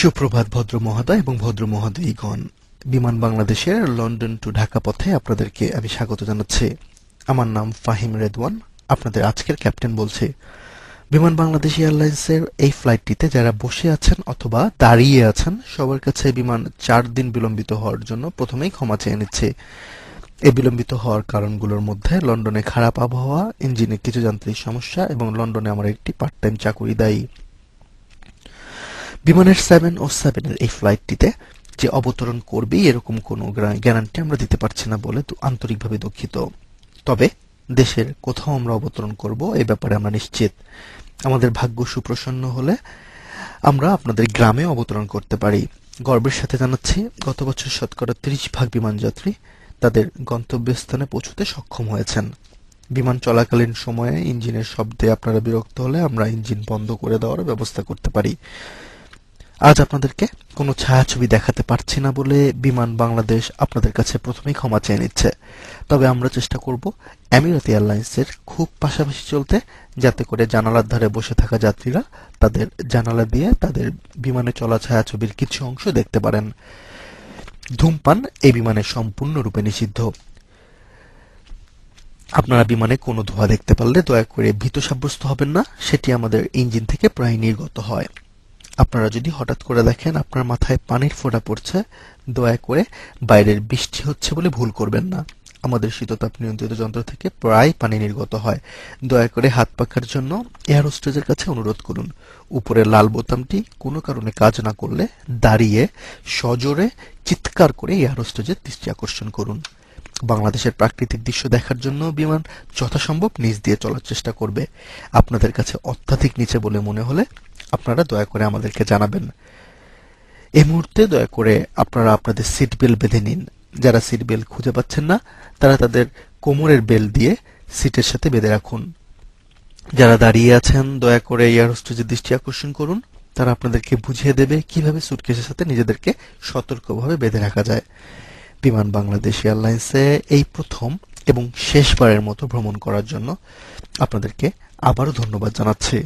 সুপ্রভাত ভদ্র মহোদয় এবং ভদ্র মহোদয়গণ। বিমান বাংলাদেশের লন্ডন টু ঢাকা পথে আপনাদেরকে আমি স্বাগত জানাচ্ছি। আমার নাম ফাহিম রেদওয়ান, আপনাদের আজকের ক্যাপ্টেন বলছি। বিমান বাংলাদেশ এয়ারলাইন্সের এই ফ্লাইটটিতে যারা বসে আছেন অথবা দাঁড়িয়ে আছেন সবার কাছে বিমান 4 দিন বিলম্বিত হওয়ার জন্য প্রথমেই ক্ষমা চেয়ে নিচ্ছে। এই বিলম্বিত হওয়ার কারণগুলোর মধ্যে লন্ডনে খারাপ আবহাওয়া, ইঞ্জিনে কিছু যান্ত্রিক সমস্যা এবং লন্ডনে আমার একটি পার্ট টাইম চাকুরি দায়ী। বিমানের 707 এর এই ফ্লাইটটিতে যে অবতরণ করবে এরকম কোনো গ্যারান্টি আমরা দিতে পারছি না বলে আন্তরিকভাবে দুঃখিত। তবে দেশের কোথাও আমরা অবতরণ করব এই ব্যাপারে আমরা নিশ্চিত। আমাদের ভাগ্য সুপ্রসন্ন হলে আমরা আপনাদের গ্রামে অবতরণ করতে পারি। গর্বের সাথে জানাচ্ছি, গত বছর শতকরা 30% বিমান যাত্রী তাদের গন্তব্যস্থানে পৌঁছতে সক্ষম হয়েছেন। বিমান চলাকালীন সময়ে ইঞ্জিনের শব্দে আপনারা বিরক্ত হলে আমরা ইঞ্জিন বন্ধ করে দেওয়ার ব্যবস্থা করতে পারি। আজ আপনাদেরকে কোনো ছায়াছবি দেখাতে পারছি না বলে বিমান বাংলাদেশ আপনাদের কাছে প্রথমেই ক্ষমা চেয়ে নিচ্ছে। তবে আমরা চেষ্টা করব আমিরাত এয়ারলাইন্সের খুব পাশাপাশি চলতে, যাতে করে জানালার ধারে বসে থাকা যাত্রীরা তাদের জানালা দিয়ে তাদের বিমানে চলা ছায়াছবির কিছু অংশ দেখতে পারেন। ধূমপান এই বিমানে সম্পূর্ণরূপে নিষিদ্ধ। আপনারা বিমানে কোনো ধোঁয়া দেখতে পারলে দয়া করে ভীত সাব্যস্ত হবেন না, সেটি আমাদের ইঞ্জিন থেকে প্রায় নির্গত হয়। আপনারা যদি হঠাৎ করে দেখেন আপনার মাথায় পানির ফোঁটা পড়ছে, দয়া করে বাইরের বৃষ্টি হচ্ছে বলে ভুল করবেন না। আমাদের শীততাপ নিয়ন্ত্রিত যন্ত্র থেকে প্রায় পানি নির্গত হয়। দয়া করে হাত পাখার জন্য এয়ার হোস্টেজের কাছে অনুরোধ করুন। উপরের লাল বোতামটি কোনো কারণে কাজ না করলে দাঁড়িয়ে সজোরে চিৎকার করে এয়ার হোস্টেজের দৃষ্টি আকর্ষণ করুন। বাংলাদেশের প্রাকৃতিক দৃশ্য দেখার জন্য বিমান যথাসম্ভব নিচ দিয়ে চলার চেষ্টা করবে। আপনাদের কাছে অত্যাধিক নিচে বলে মনে হলে আপনারা দয়া করে আমাদেরকে জানাবেন। এই মুহূর্তে দয়া করে আপনারা আপনাদের সিট বেল্ট বেঁধে নিন। যারা সিট বেল্ট খুঁজে পাচ্ছেন না তারা তাদের কোমরের বেল্ট দিয়ে সিটের সাথে বেঁধে রাখুন। যারা দাঁড়িয়ে আছেন দয়া করে এয়ার হোস্টেজের দৃষ্টি আকর্ষণ করুন। তারা আপনাদেরকে বুঝিয়ে দেবে কিভাবে সুটকেসের সাথে নিজেদেরকে সতর্কভাবে বেঁধে রাখা যায়। বিমান বাংলাদেশ এয়ারলাইন্সে এই প্রথম এবং শেষবারের মতো ভ্রমণ করার জন্য আপনাদেরকে আবারও ধন্যবাদ জানাচ্ছি।